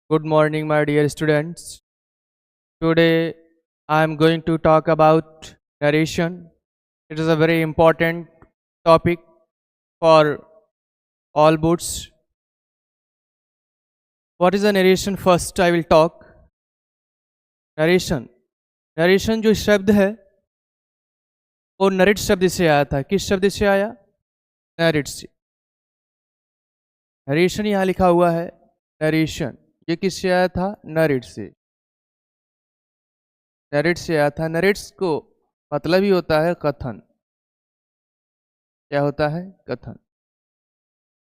Good morning, my dear students. Today I am going to talk about narration. It is a very important topic for all books. What is a narration? First, I will talk. Narration. Narration जो शब्द है वो narrate शब्द से आया था. किस शब्द से आया? नरेट से. नरेशन यहाँ लिखा हुआ है. नरेशन ये किससे आया था? नरेट से. नरेट से आया था. नरेट्स को मतलब ही होता है कथन. क्या होता है? कथन.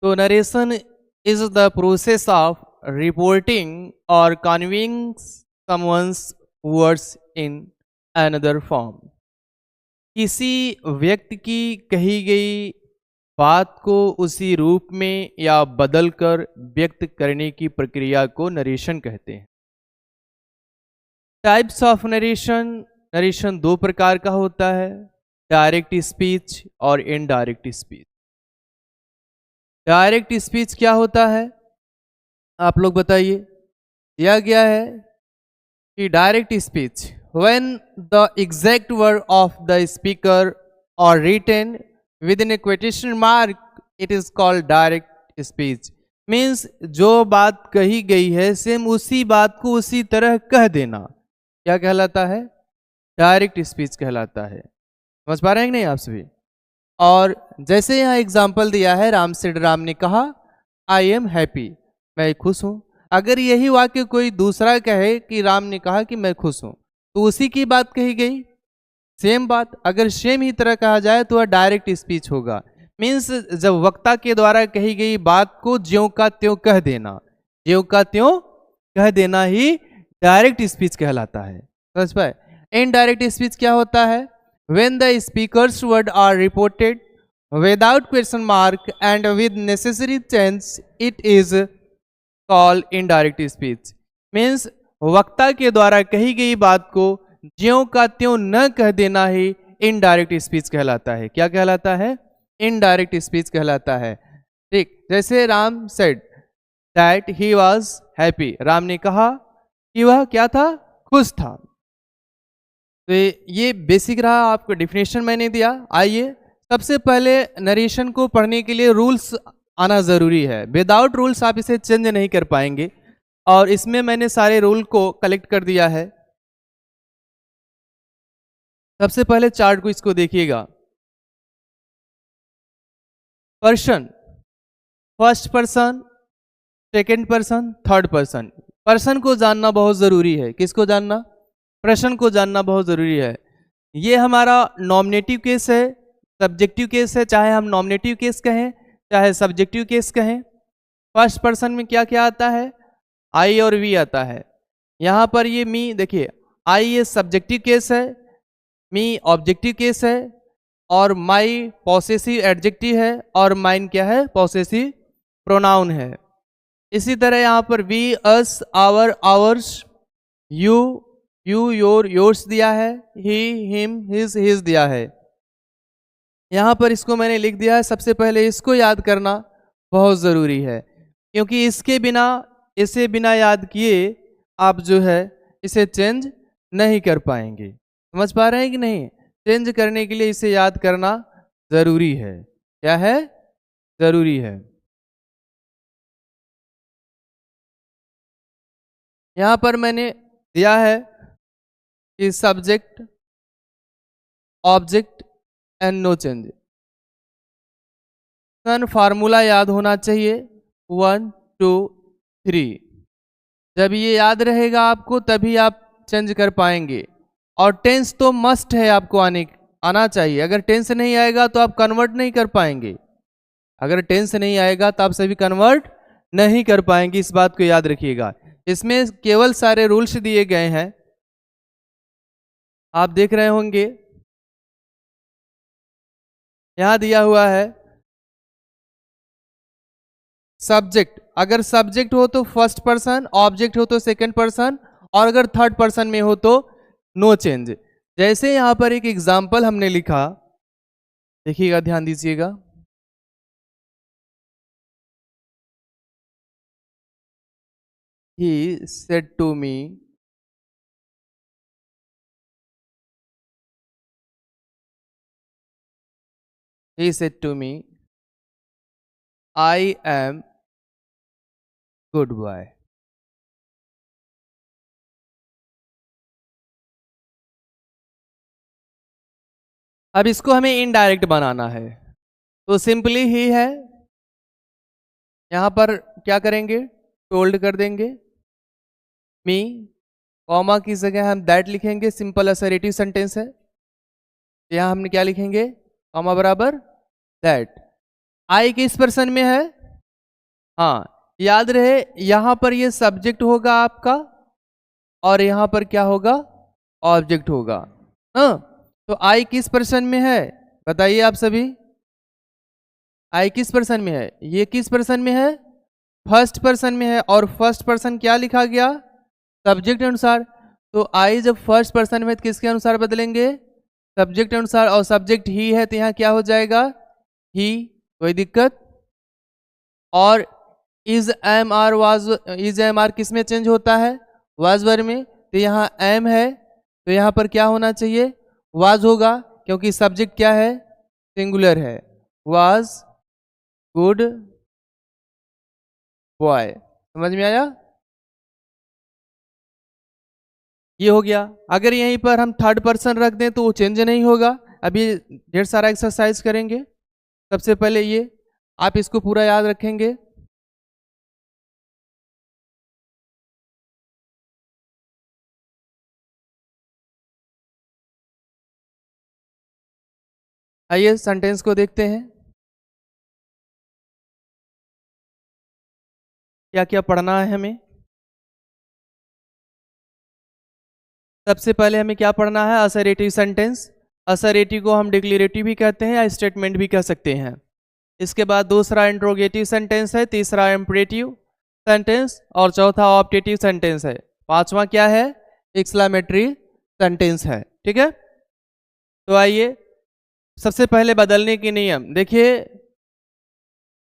तो narration is the process of reporting और conveying someone's words in another form. किसी व्यक्ति की कही गई बात को उसी रूप में या बदलकर व्यक्त करने की प्रक्रिया को नरेशन कहते हैं. Types of narration. नरेशन दो प्रकार का होता है, डायरेक्ट स्पीच और इनडायरेक्ट स्पीच. डायरेक्ट स्पीच क्या होता है? आप लोग बताइए. दिया गया है कि direct speech when the exact word of the speaker are written within a quotation mark, it is called direct speech. Means जो बात कही गई है सेम उसी बात को उसी तरह कह देना क्या कहलाता है? डायरेक्ट स्पीच कहलाता है. समझ पा रहे हैं कि नहीं आप सभी? और जैसे यहाँ एग्जाम्पल दिया है, राम से राम ने कहा आई एम हैप्पी, मैं खुश हूँ. अगर यही वाक्य कोई दूसरा कहे कि राम ने कहा कि मैं खुश हूँ, तो उसी की बात कही गई. सेम बात अगर सेम ही तरह कहा जाए तो वह डायरेक्ट स्पीच होगा. मीन्स जब वक्ता के द्वारा कही गई बात को ज्यों का त्यों कह देना, ज्यों का त्यों कह देना ही डायरेक्ट स्पीच कहलाता है. समझ पाए? इनडायरेक्ट स्पीच क्या होता है? When the speaker's word are reported without question mark and with necessary change, it is called indirect speech. Means वक्ता के द्वारा कही गई बात को ज्यों का त्यों न कह देना ही इनडायरेक्ट स्पीच कहलाता है. क्या कहलाता है? इनडायरेक्ट स्पीच कहलाता है. ठीक, जैसे Ram said that he was happy. Ram ने कहा कि वह क्या था? खुश था. तो ये बेसिक रहा, आपको डिफिनेशन मैंने दिया. आइए सबसे पहले नरेशन को पढ़ने के लिए रूल्स आना ज़रूरी है. विदाउट रूल्स आप इसे चेंज नहीं कर पाएंगे, और इसमें मैंने सारे रूल को कलेक्ट कर दिया है. सबसे पहले चार्ट को इसको देखिएगा. Person, first person, second person, third person. Person को जानना बहुत ज़रूरी है. किसको जानना? पर्सन को जानना बहुत ज़रूरी है. ये हमारा नॉमिनेटिव केस है, सब्जेक्टिव केस है. चाहे हम नॉमिनेटिव केस कहें चाहे सब्जेक्टिव केस कहें. फर्स्ट पर्सन में क्या क्या आता है? आई और वी आता है. यहाँ पर ये मी देखिए, आई ये सब्जेक्टिव केस है, मी ऑब्जेक्टिव केस है, और माई पॉसेसिव एडजेक्टिव है, और माइन क्या है? पॉसेसिव प्रोनाउन है. इसी तरह यहाँ पर we, us, our, ours, you, you, your, yours दिया है, ही, हिम, हिज दिया है. यहाँ पर इसको मैंने लिख दिया है. सबसे पहले इसको याद करना बहुत ज़रूरी है, क्योंकि इसके बिना, इसे बिना याद किए आप जो है इसे चेंज नहीं कर पाएंगे. समझ पा रहे हैं कि नहीं? चेंज करने के लिए इसे याद करना ज़रूरी है. क्या है? ज़रूरी है. यहाँ पर मैंने दिया है कि subject, object and no change. Formula याद होना चाहिए 1 2 3. जब ये याद रहेगा आपको तभी आप चेंज कर पाएंगे. और टेंस तो मस्ट है, आपको आना चाहिए. अगर टेंस नहीं आएगा तो आप कन्वर्ट नहीं कर पाएंगे. अगर टेंस नहीं आएगा तो आप सभी कन्वर्ट नहीं कर पाएंगे. इस बात को याद रखिएगा. इसमें केवल सारे रूल्स दिए गए हैं, आप देख रहे होंगे. यहां दिया हुआ है सब्जेक्ट. अगर सब्जेक्ट हो तो फर्स्ट पर्सन, ऑब्जेक्ट हो तो सेकंड पर्सन, और अगर थर्ड पर्सन में हो तो नो चेंज. जैसे यहां पर एक एग्जाम्पल हमने लिखा, देखिएगा, ध्यान दीजिएगा. he said to me, he said to me, I am good boy. अब इसको हमें इनडायरेक्ट बनाना है, तो सिंपली ही है, यहां पर क्या करेंगे, टोल्ड कर देंगे, मी, कॉमा की जगह हम दैट लिखेंगे, सिंपल असर्टिव सेंटेंस है, यहां हमने क्या लिखेंगे, कॉमा बराबर दैट। आई किस पर्सन में है, हाँ याद रहे यहां पर ये सब्जेक्ट होगा आपका और यहां पर क्या होगा, ऑब्जेक्ट होगा। हाँ, तो आई किस पर्सन में है, बताइए आप सभी, आई किस पर्सन में है, ये किस पर्सन में है, फर्स्ट पर्सन में है, और फर्स्ट पर्सन क्या लिखा गया, सब्जेक्ट अनुसार। तो आई जब फर्स्ट पर्सन में तो किसके अनुसार बदलेंगे, सब्जेक्ट अनुसार, और सब्जेक्ट ही है तो यहाँ क्या हो जाएगा, ही, कोई दिक्कत। और is am are was, is am are किस में चेंज होता है, वाज वर्ब में, तो यहाँ एम है तो यहाँ पर क्या होना चाहिए, वाज होगा, क्योंकि सब्जेक्ट क्या है, सिंगुलर है, वाज गुड बॉय। समझ में आया, ये हो गया। अगर यहीं पर हम थर्ड पर्सन रख दें तो वो चेंज नहीं होगा। अभी ढेर सारा एक्सरसाइज करेंगे। सबसे पहले ये आप इसको पूरा याद रखेंगे। आइए सेंटेंस को देखते हैं, क्या क्या पढ़ना है हमें। सबसे पहले हमें क्या पढ़ना है, असर्टिव सेंटेंस। असर्टिव को हम डिक्लेरेटिव भी कहते हैं या स्टेटमेंट भी कह सकते हैं। इसके बाद दूसरा इंट्रोगेटिव सेंटेंस है, तीसरा इम्परेटिव सेंटेंस, और चौथा ऑप्टेटिव सेंटेंस है। पांचवा क्या है, एक्सक्लेमेटरी सेंटेंस है। ठीक है, तो आइए सबसे पहले बदलने के नियम देखिए।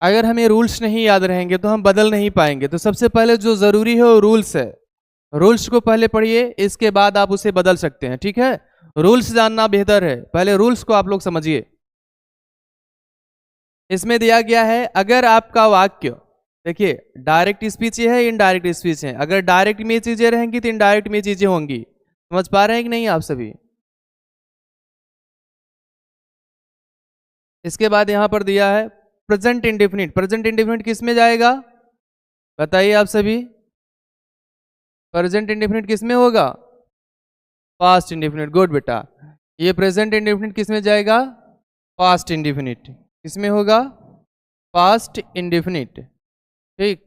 अगर हमें रूल्स नहीं याद रहेंगे तो हम बदल नहीं पाएंगे। तो सबसे पहले जो जरूरी है वो रूल्स है। रूल्स को पहले पढ़िए, इसके बाद आप उसे बदल सकते हैं। ठीक है, रूल्स जानना बेहतर है, पहले रूल्स को आप लोग समझिए। इसमें दिया गया है, अगर आपका वाक्य, देखिए डायरेक्ट स्पीच है, इनडायरेक्ट स्पीच है। अगर डायरेक्ट में चीजें रहेंगी तो इनडायरेक्ट में चीजें होंगी। समझ पा रहे हैं कि नहीं आप सभी। इसके बाद यहां पर दिया है प्रेजेंट इंडेफिनिट। प्रेजेंट इंडेफिनिट किस में जाएगा, बताइए आप सभी। प्रेजेंट इंडेफिनिट किस में होगा, पास्ट इंडेफिनिट। गुड बेटा, ये प्रेजेंट इंडेफिनिट किस में जाएगा, पास्ट इंडेफिनिट। किस में होगा, पास्ट इंडेफिनिट। ठीक,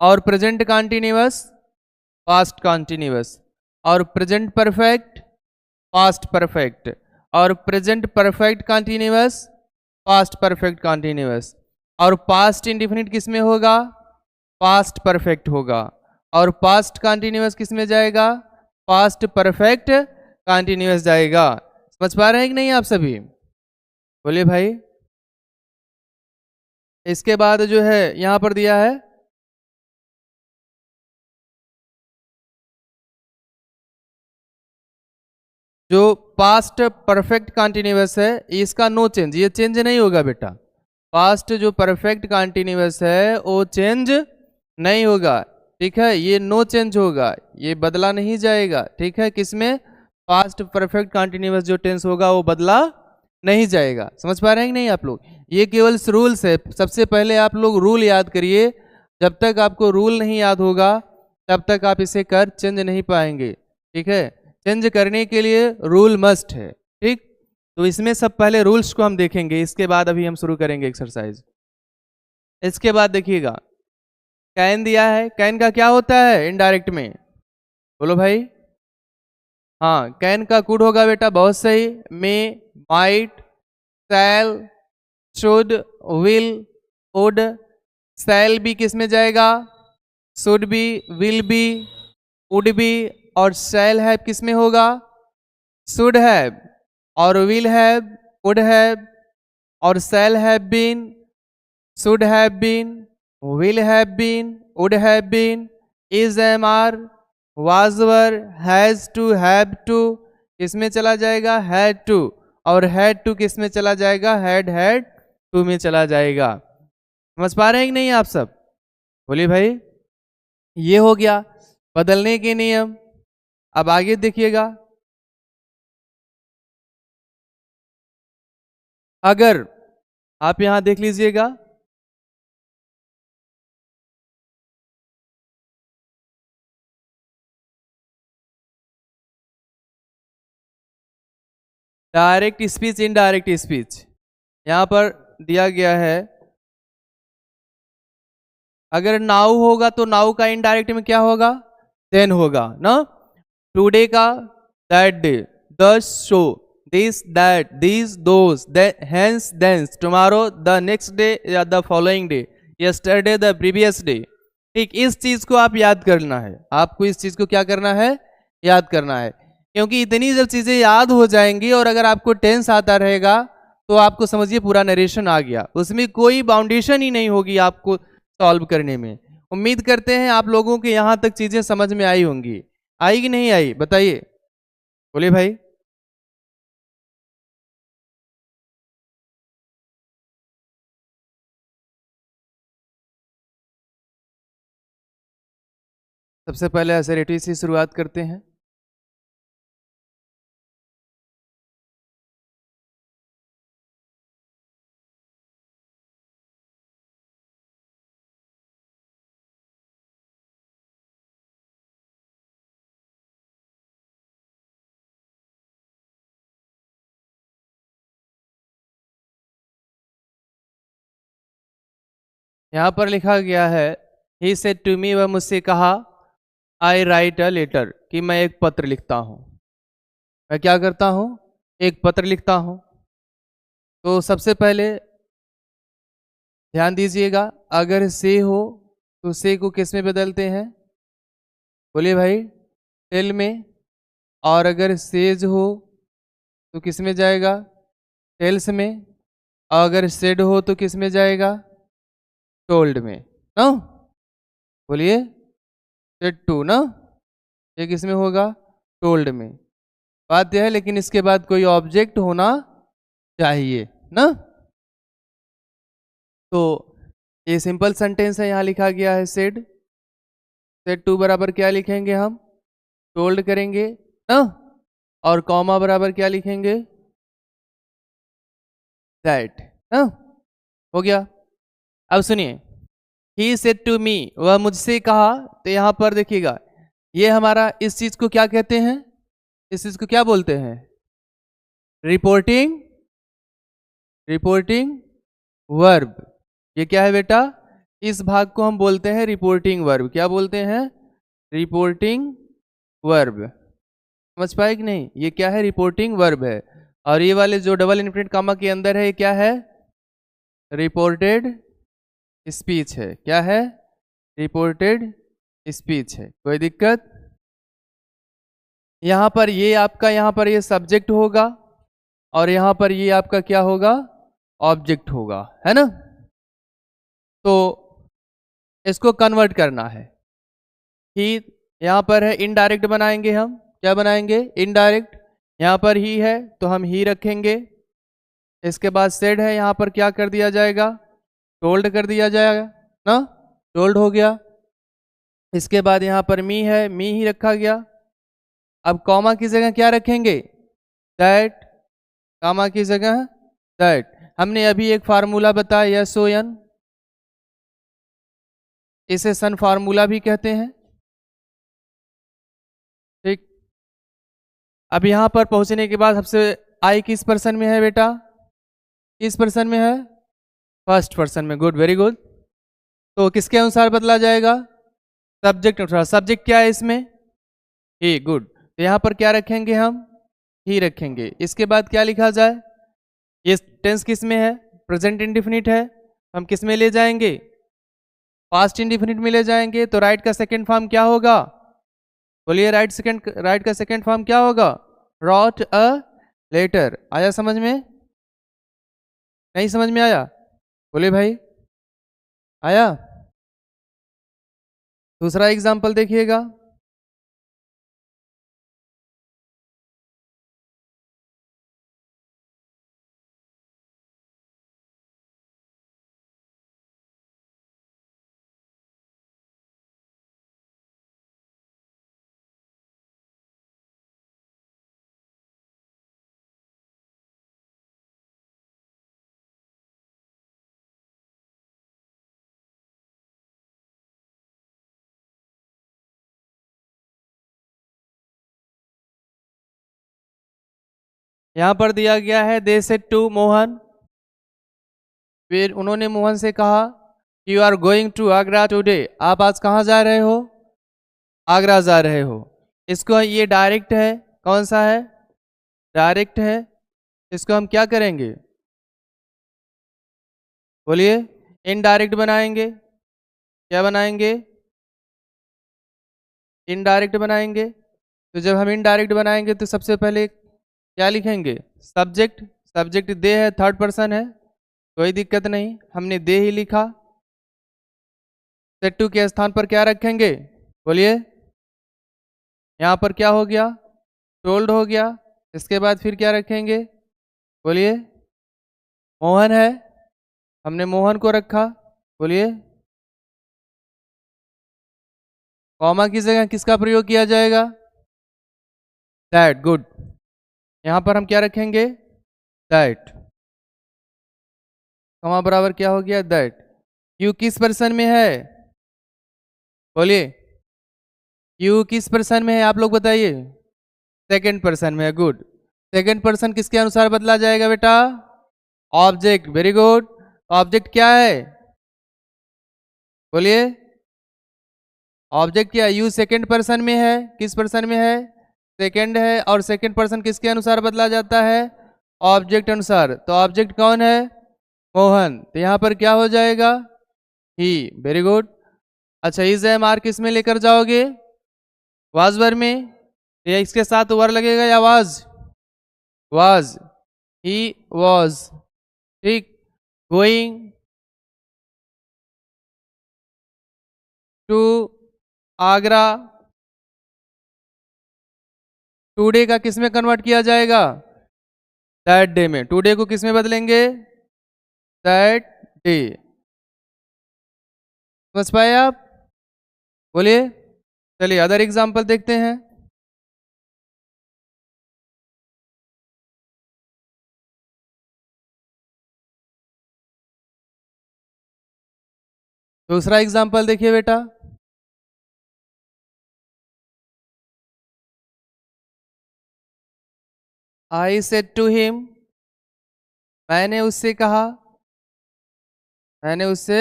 और प्रेजेंट कॉन्टिन्यूअस, पास्ट कॉन्टिन्यूअस, और प्रेजेंट परफेक्ट, पास्ट परफेक्ट, और present perfect continuous, past perfect continuous. और पास्ट इंडेफिनिट किस में होगा, पास्ट परफेक्ट होगा। और पास्ट कॉन्टिन्यूअस किस में जाएगा, पास्ट परफेक्ट कॉन्टिन्यूअस जाएगा। समझ पा रहे हैं कि नहीं आप सभी, बोलिए भाई। इसके बाद जो है यहां पर दिया है, जो पास्ट परफेक्ट कॉन्टिन्यूअस है इसका नो चेंज, ये चेंज नहीं होगा बेटा। पास्ट जो परफेक्ट कॉन्टिन्यूअस है वो चेंज नहीं होगा। ठीक है, ये नो चेंज होगा, ये बदला नहीं जाएगा। ठीक है, किसमें, पास्ट परफेक्ट कॉन्टिन्यूअस जो टेंस होगा वो बदला नहीं जाएगा। समझ पा रहे हैं कि नहीं आप लोग, ये केवल रूल्स है। सबसे पहले आप लोग रूल याद करिए। जब तक आपको रूल नहीं याद होगा तब तक आप इसे कर चेंज नहीं पाएंगे। ठीक है, चेंज करने के लिए रूल मस्ट है। ठीक, तो इसमें सब पहले रूल्स को हम देखेंगे, इसके बाद अभी हम शुरू करेंगे एक्सरसाइज। इसके बाद देखिएगा, कैन दिया है। कैन का क्या होता है इनडायरेक्ट में, बोलो भाई। हाँ, कैन का कुड होगा बेटा, बहुत सही। May, might, shall, should, will, would. Shall भी किस में जाएगा, should be, will be, would be, और शैल हैव किस में होगा, शुड हैव, और विल हैव, वुड हैव, और shall have been, should have been, will have been, would have been, is, am, are, was, were, has to, have to किस में चला जाएगा? Had to. और हैड टू किस में चला जाएगा? हैड टू में चला जाएगा। समझ पा रहे हैं कि नहीं आप सब? बोलिए भाई। ये हो गया बदलने के नियम। अब आगे देखिएगा, अगर आप यहां देख लीजिएगा, डायरेक्ट स्पीच, इनडायरेक्ट स्पीच यहां पर दिया गया है। अगर नाउ होगा तो नाउ का इनडायरेक्ट में क्या होगा? देन होगा ना। टुडे का that day, thus so, this that, this those, hence thence, tomorrow the next day या the following day, yesterday the previous day. ठीक, इस चीज को आप याद करना है। आपको इस चीज को क्या करना है? याद करना है। क्योंकि इतनी जब चीजें याद हो जाएंगी और अगर आपको टेंस आता रहेगा तो आपको समझिए पूरा नरेशन आ गया, उसमें कोई बाउंडेशन ही नहीं होगी आपको सॉल्व करने में। उम्मीद करते हैं आप लोगों के यहां तक चीजें समझ में आई होंगी। आई कि नहीं आई बताइए? बोलिए भाई। सबसे पहले एसेरिटी से शुरुआत करते हैं। यहां पर लिखा गया है, ही सेड टू मी, वह मुझसे कहा, आई राइट अ लेटर, कि मैं एक पत्र लिखता हूं। मैं क्या करता हूं? एक पत्र लिखता हूं। तो सबसे पहले ध्यान दीजिएगा, अगर से हो तो से को किस में बदलते हैं? बोलिए भाई। टेल में। और अगर सेज हो तो किस में जाएगा? टेल्स में। और अगर सेड हो तो किस में जाएगा? टोल्ड में ना। बोलिए। सेड टू ना, ये किस में होगा? टोल्ड में। बात यह है, लेकिन इसके बाद कोई ऑब्जेक्ट होना चाहिए ना। तो ये सिंपल सेंटेंस है, यहां लिखा गया है सेड। सेड टू बराबर क्या लिखेंगे हम? टोल्ड करेंगे ना। और कॉमा बराबर क्या लिखेंगे? दैट ना। हो गया। अब सुनिए, ही सेड टू मी, वह मुझसे कहा। तो यहां पर देखिएगा, ये हमारा इस चीज को क्या कहते हैं? इस चीज को क्या बोलते हैं? Reporting, reporting verb. ये क्या है बेटा? इस भाग को हम बोलते हैं रिपोर्टिंग वर्ब। क्या बोलते हैं? Reporting verb. समझ पाए कि नहीं? ये क्या है? रिपोर्टिंग वर्ब है। और ये वाले जो डबल इनफिनिट कामा के अंदर है, ये क्या है? रिपोर्टेड स्पीच है। क्या है? रिपोर्टेड स्पीच है। कोई दिक्कत? यहां पर ये आपका, यहां पर ये सब्जेक्ट होगा और यहां पर ये आपका क्या होगा? ऑब्जेक्ट होगा, है ना। तो इसको कन्वर्ट करना है। ही यहां पर है, इनडायरेक्ट बनाएंगे हम। क्या बनाएंगे? इनडायरेक्ट। यहां पर ही है तो हम ही रखेंगे। इसके बाद सेड है, यहां पर क्या कर दिया जाएगा? टोल्ड कर दिया जाएगा ना। टोल्ड हो गया। इसके बाद यहां पर मी है, मी ही रखा गया। अब कॉमा की जगह क्या रखेंगे? दैट। कॉमा की जगह दैट। हमने अभी एक फार्मूला बताया, एस ओ एन, इसे सन फार्मूला भी कहते हैं। ठीक। अब यहां पर पहुंचने के बाद सबसे आई किस पर्सन में है बेटा? किस पर्सन में है? फर्स्ट पर्सन में। Good, very good. तो किसके अनुसार बदला जाएगा? सब्जेक्ट अनुसार। सब्जेक्ट क्या है इसमें? ही। गुड। तो यहां पर क्या रखेंगे हम? ही रखेंगे। इसके बाद क्या लिखा जाए? ये टेंस किस में है? प्रेजेंट इंडिफिनिट है। हम किस में ले जाएंगे? पास्ट इंडिफिनिट में ले जाएंगे। तो राइट का सेकेंड फॉर्म क्या होगा? बोलिए। राइट का सेकेंड फॉर्म क्या होगा? Wrote a letter. आया समझ में? नहीं समझ में आया? बोलिए भाई। आया? दूसरा एग्जाम्पल देखिएगा। यहां पर दिया गया है दे सेड टू मोहन, फिर उन्होंने मोहन से कहा you are going to Agra today, आप आज कहाँ जा रहे हो? आगरा जा रहे हो। इसको ये डायरेक्ट है, कौन सा है? डायरेक्ट है। इसको हम क्या करेंगे? बोलिए। इनडायरेक्ट बनाएंगे। क्या बनाएंगे? इनडायरेक्ट बनाएंगे। तो जब हम इनडायरेक्ट बनाएंगे तो सबसे पहले क्या लिखेंगे? सब्जेक्ट। सब्जेक्ट दे है, थर्ड पर्सन है, कोई दिक्कत नहीं, हमने दे ही लिखा। सेड टू के स्थान पर क्या रखेंगे? बोलिए। यहाँ पर क्या हो गया? टोल्ड हो गया। इसके बाद फिर क्या रखेंगे? बोलिए। मोहन है, हमने मोहन को रखा। बोलिए। कॉमा की जगह किसका प्रयोग किया जाएगा? दैट। गुड। यहां पर हम क्या रखेंगे? दैट। कॉमा बराबर क्या हो गया? दैट। यू किस पर्सन में है? बोलिए। यू किस पर्सन में है आप लोग बताइए? सेकंड पर्सन में है। गुड। सेकंड पर्सन किसके अनुसार बदला जाएगा बेटा? ऑब्जेक्ट। Very good. ऑब्जेक्ट क्या है? बोलिए। ऑब्जेक्ट क्या है? यू सेकंड पर्सन में है। किस पर्सन में है? सेकंड है। और सेकंड पर्सन किसके अनुसार बदला जाता है? ऑब्जेक्ट अनुसार। तो ऑब्जेक्ट कौन है? मोहन। तो यहां पर क्या हो जाएगा? ही। Very good. अच्छा, इज एम आर किस में लेकर जाओगे? वाज वर में, या इसके साथ वर लगेगा या वाज? वाज। He was. ठीक। गोइंग टू आगरा, टुडे का किस में कन्वर्ट किया जाएगा? दैट डे में। टुडे को किस में बदलेंगे? That day. समझ पाए आप? बोलिए। चलिए अदर एग्जाम्पल देखते हैं। दूसरा एग्जाम्पल देखिए बेटा। आई सेड टू हिम, मैंने उससे कहा। मैंने उससे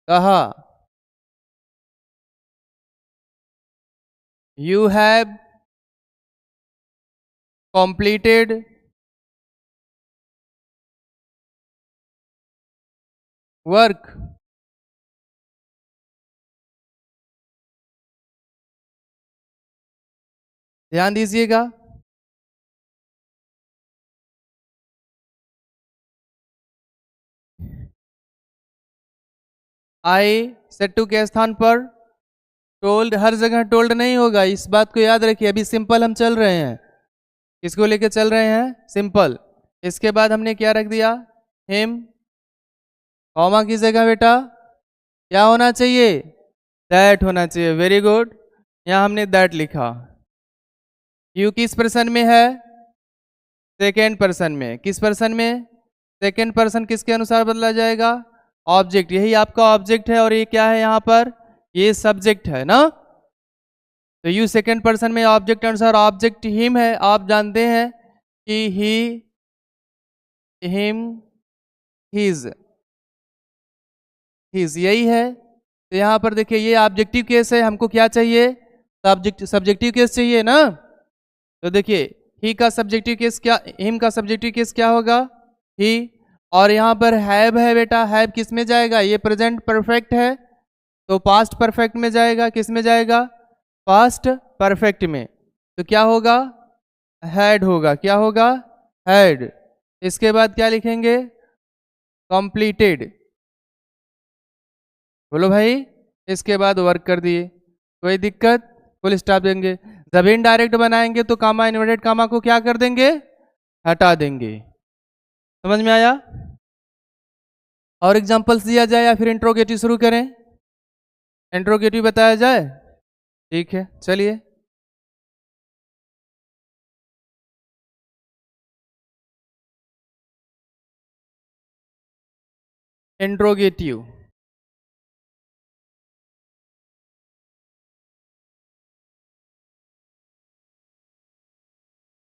कहा। You have completed work. ध्यान दीजिएगा। आई सेड टू के स्थान पर टोल्ड, हर जगह टोल्ड नहीं होगा, इस बात को याद रखिए। अभी सिंपल हम चल रहे हैं, किसको लेके चल रहे हैं? सिंपल। इसके बाद हमने क्या रख दिया? हिम। कॉमा की जगह बेटा क्या होना चाहिए? दैट होना चाहिए। Very good. यहाँ हमने दैट लिखा। यू किस पर्सन में है? सेकेंड पर्सन में। किस पर्सन में? सेकेंड पर्सन किसके अनुसार बदला जाएगा? ऑब्जेक्ट। यही आपका ऑब्जेक्ट है और ये क्या है यहाँ पर? ये सब्जेक्ट है ना। तो यू सेकेंड पर्सन में ऑब्जेक्ट अनुसार ऑब्जेक्ट हिम है। आप जानते हैं कि ही, हिम, हिज, हिज यही है। तो यहाँ पर देखिए ये ऑब्जेक्टिव केस है, हमको क्या चाहिए? सब्जेक्टिव केस चाहिए ना। तो देखिए ही का सब्जेक्टिव केस क्या, हिम का सब्जेक्टिव केस क्या होगा? ही। और यहाँ पर हैव है बेटा, हैव किस में जाएगा? ये प्रेजेंट परफेक्ट है तो पास्ट परफेक्ट में जाएगा। किस में जाएगा? पास्ट परफेक्ट में। तो क्या होगा? हैड होगा। क्या होगा? हैड। इसके बाद क्या लिखेंगे? कंप्लीटेड। बोलो भाई। इसके बाद वर्क कर दिए, कोई दिक्कत, फुल स्टॉप देंगे। जब इनडायरेक्ट बनाएंगे तो कामा इन्वर्टेड कामा को क्या कर देंगे, हटा देंगे। समझ में आया? और एग्जांपल्स दिया जाए या फिर इंट्रोगेटिव शुरू करें? इंट्रोगेटिव बताया जाए, ठीक है चलिए। इंट्रोगेटिव,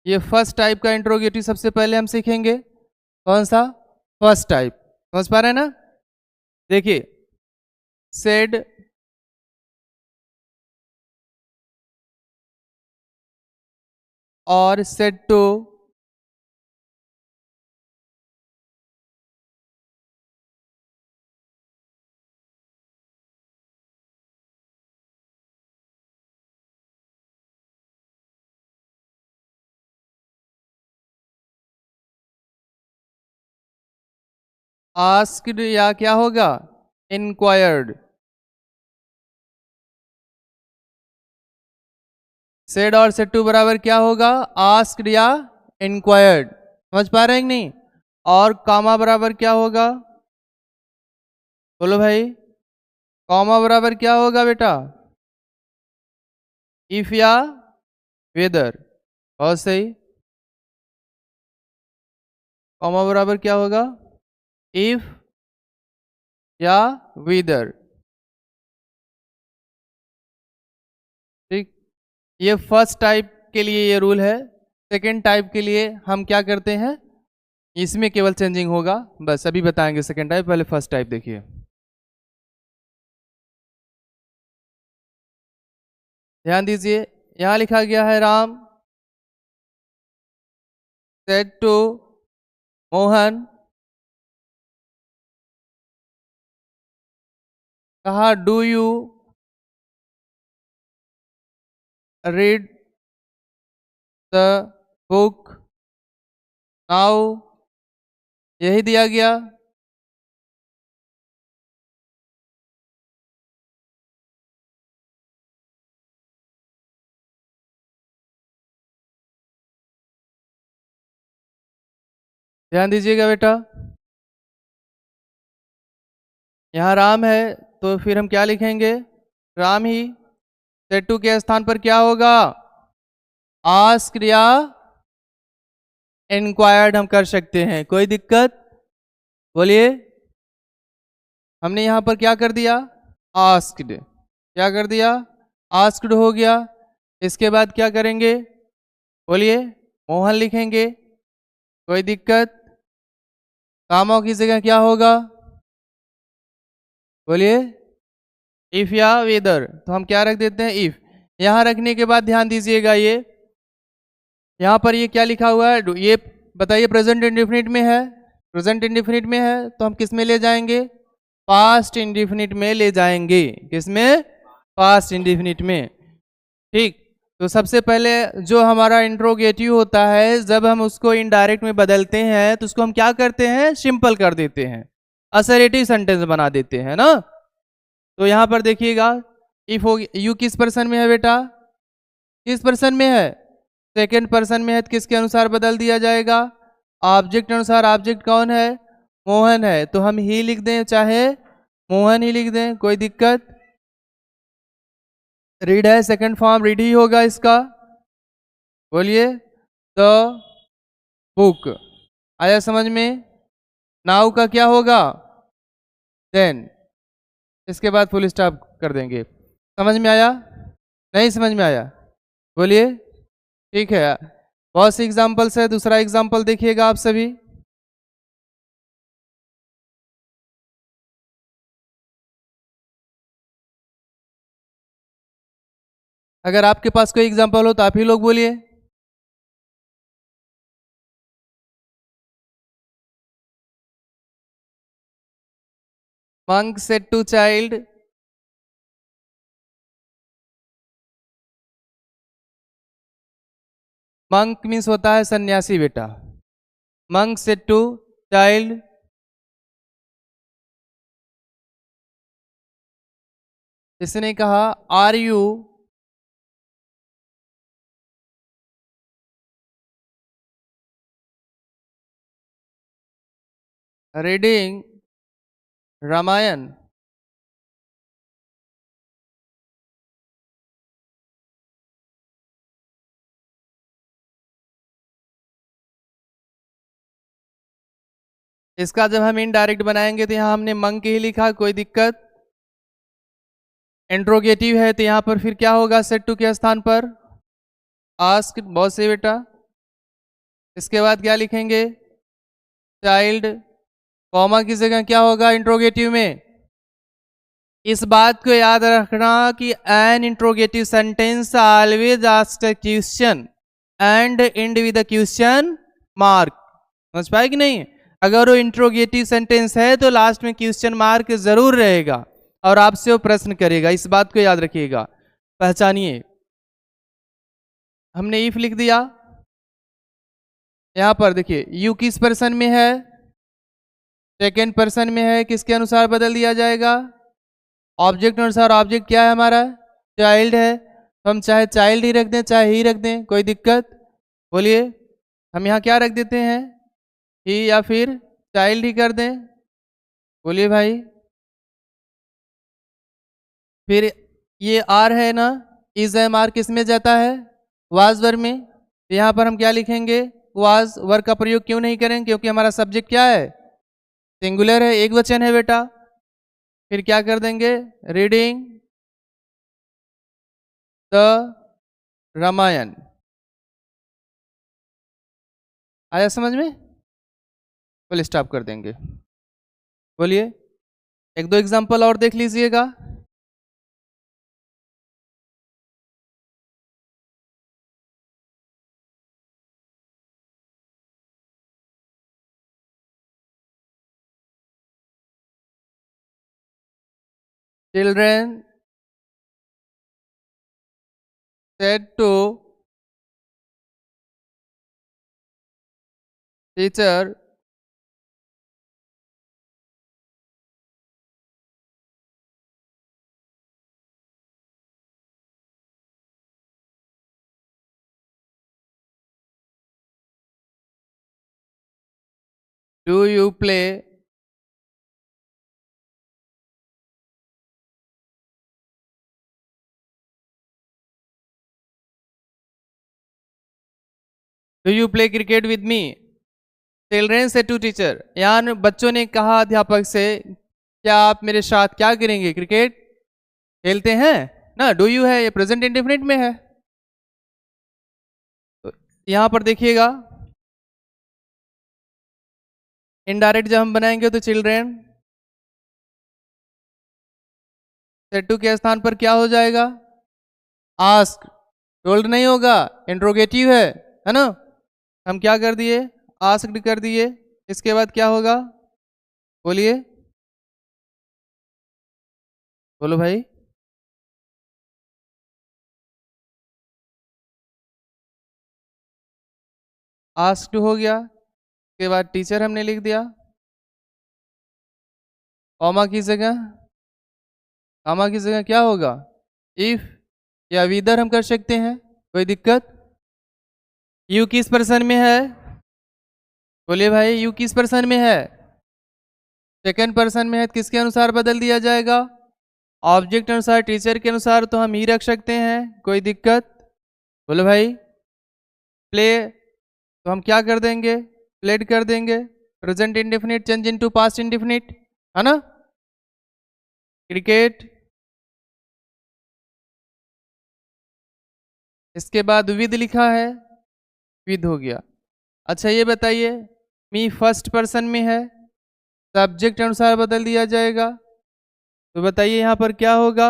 ये फर्स्ट टाइप का इंट्रोगेटिव सबसे पहले हम सीखेंगे। कौन सा? First type. समझ पा रहे हैं ना? देखिए, सेड और सेड टू, आस्क्ड या क्या होगा, इंक्वायर्ड। सेड और सेड टू बराबर क्या होगा, आस्क्ड या इंक्वायर्ड। समझ पा रहे हैं कि नहीं? और कामा बराबर क्या होगा, बोलो भाई, कॉमा बराबर क्या होगा बेटा, इफ या वेदर। बहुत सही। कॉमा बराबर क्या होगा, इफ या वेदर। ठीक, ये फर्स्ट टाइप के लिए ये रूल है। सेकेंड टाइप के लिए हम क्या करते हैं, इसमें केवल चेंजिंग होगा, बस अभी बताएंगे सेकेंड टाइप, पहले फर्स्ट टाइप देखिए। ध्यान दीजिए, यहां लिखा गया है राम said to मोहन, कहा do you read the book now, यही दिया गया। ध्यान दीजिएगा बेटा, यहाँ राम है तो फिर हम क्या लिखेंगे, राम ही। सेड टू के स्थान पर क्या होगा, आस्क्ड या इंक्वायर्ड हम कर सकते हैं, कोई दिक्कत? बोलिए। हमने यहाँ पर क्या कर दिया, आस्क्ड, क्या कर दिया, आस्क्ड हो गया। इसके बाद क्या करेंगे, बोलिए, मोहन लिखेंगे, कोई दिक्कत? कामों की जगह क्या होगा, बोलिए, इफ या वेदर, तो हम क्या रख देते हैं, इफ। यहां रखने के बाद ध्यान दीजिएगा, ये यहां पर ये क्या लिखा हुआ है, ये बताइए प्रेजेंट इंडेफिनिट में है, प्रेजेंट इंडेफिनिट में है तो हम किस में ले जाएंगे, पास्ट इंडेफिनिट में ले जाएंगे। किस में, पास्ट इंडेफिनिट में। ठीक, तो सबसे पहले जो हमारा इंट्रोगेटिव होता है, जब हम उसको इनडायरेक्ट में बदलते हैं तो उसको हम क्या करते हैं, सिंपल कर देते हैं, असरेटिव सेंटेंस बना देते हैं ना। तो यहां पर देखिएगा, इफ हो, यू किस पर्सन में है बेटा, किस पर्सन में है, सेकेंड पर्सन में है, तो किसके अनुसार बदल दिया जाएगा, ऑब्जेक्ट अनुसार। ऑब्जेक्ट कौन है, मोहन है, तो हम ही लिख दें, चाहे मोहन ही लिख दें, कोई दिक्कत? रीड है, सेकंड फॉर्म रीड ही होगा इसका। बोलिए, द बुक। आया समझ में? नाउ का क्या होगा, देन। इसके बाद फुल स्टॉप कर देंगे। समझ में आया, नहीं समझ में आया? बोलिए। ठीक है, बहुत सी एग्जांपल्स है, दूसरा एग्जांपल देखिएगा आप सभी। अगर आपके पास कोई एग्जांपल हो तो आप ही लोग बोलिए। Monk said to child, monk means होता है सन्यासी बेटा। मंक सेड टू चाइल्ड, इसने कहा आर यू रीडिंग रामायण? इसका जब हम इनडायरेक्ट बनाएंगे तो यहाँ हमने मंग के ही लिखा, कोई दिक्कत? इंट्रोगेटिव है तो यहाँ पर फिर क्या होगा सेट टू के स्थान पर? आस्क। बहुत सही बेटा। इसके बाद क्या लिखेंगे? चाइल्ड। कॉमा की जगह क्या होगा इंट्रोगेटिव में? इस बात को याद रखना कि an interrogative sentence always asks a question and end with a question mark. समझ पाए कि नहीं? अगर वो इंट्रोगेटिव सेंटेंस है तो लास्ट में क्वेश्चन मार्क जरूर रहेगा और आपसे वो प्रश्न करेगा। इस बात को याद रखिएगा, पहचानिए। हमने इफ लिख दिया। यहां पर देखिए यू किस पर्सन में है? सेकेंड पर्सन में है। किसके अनुसार बदल दिया जाएगा? ऑब्जेक्ट अनुसार। ऑब्जेक्ट क्या है हमारा? चाइल्ड है। हम चाहे चाइल्ड ही रख दें चाहे ही रख दें, कोई दिक्कत? बोलिए। हम यहाँ क्या रख देते हैं? ही या फिर चाइल्ड ही कर दें? बोलिए भाई। फिर ये आर है ना, इज एम आर किस में जाता है? वाज वर्ब में। यहाँ पर हम क्या लिखेंगे? वाज वर्ब का प्रयोग क्यों नहीं करेंगे? क्योंकि हमारा सब्जेक्ट क्या है? सिंगुलर है, एक वचन है बेटा। फिर क्या कर देंगे? Reading the Ramayana. आया समझ में? बोलिए स्टॉप कर देंगे। बोलिए। एक दो एग्जांपल और देख लीजिएगा। Children said to teacher, do you play cricket with me? Children से टू टीचर। यहाँ बच्चों ने कहा अध्यापक से, क्या आप मेरे साथ क्या करेंगे? क्रिकेट खेलते हैं ना? डू यू है, ये प्रेजेंट इंडेफिनिट में है। तो यहाँ पर देखिएगा इनडायरेक्ट जब हम बनाएंगे तो चिल्ड्रेन से टू के स्थान पर क्या हो जाएगा? आस्क। टोल्ड नहीं होगा, इंट्रोगेटिव है ना? हम क्या कर दिए? आस्क्ड कर दिए। इसके बाद क्या होगा? बोलिए। बोलो भाई। आस्क्ड हो गया। उसके बाद टीचर हमने लिख दिया। कॉमा की जगह, कॉमा की जगह क्या होगा? इफ या विदर हम कर सकते हैं, कोई दिक्कत? यू किस पर्सन में है? बोलिए भाई, यू किस पर्सन में है? सेकंड पर्सन में है। किसके अनुसार बदल दिया जाएगा? ऑब्जेक्ट अनुसार। टीचर के अनुसार तो हम ही रख सकते हैं, कोई दिक्कत? बोलो भाई। प्ले तो हम क्या कर देंगे? प्लेड कर देंगे। Present indefinite change into past indefinite, है ना? क्रिकेट। इसके बाद विद लिखा है, विद हो गया। अच्छा ये बताइए, मी फर्स्ट पर्सन में है, सब्जेक्ट अनुसार बदल दिया जाएगा, तो बताइए यहां पर क्या होगा?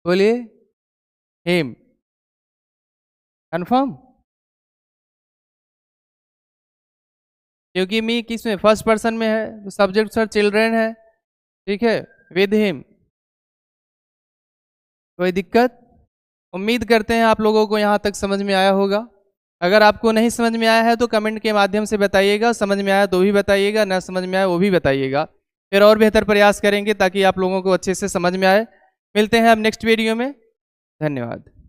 बोलिए। हिम। कंफर्म? क्योंकि मी किस में? फर्स्ट पर्सन में है, तो सब्जेक्ट सर चिल्ड्रेन है, ठीक है, विद हिम। कोई दिक्कत? उम्मीद करते हैं आप लोगों को यहाँ तक समझ में आया होगा। अगर आपको नहीं समझ में आया है तो कमेंट के माध्यम से बताइएगा, समझ में आया तो भी बताइएगा, ना समझ में आया वो भी बताइएगा। फिर और बेहतर प्रयास करेंगे ताकि आप लोगों को अच्छे से समझ में आए। मिलते हैं अब नेक्स्ट वीडियो में। धन्यवाद।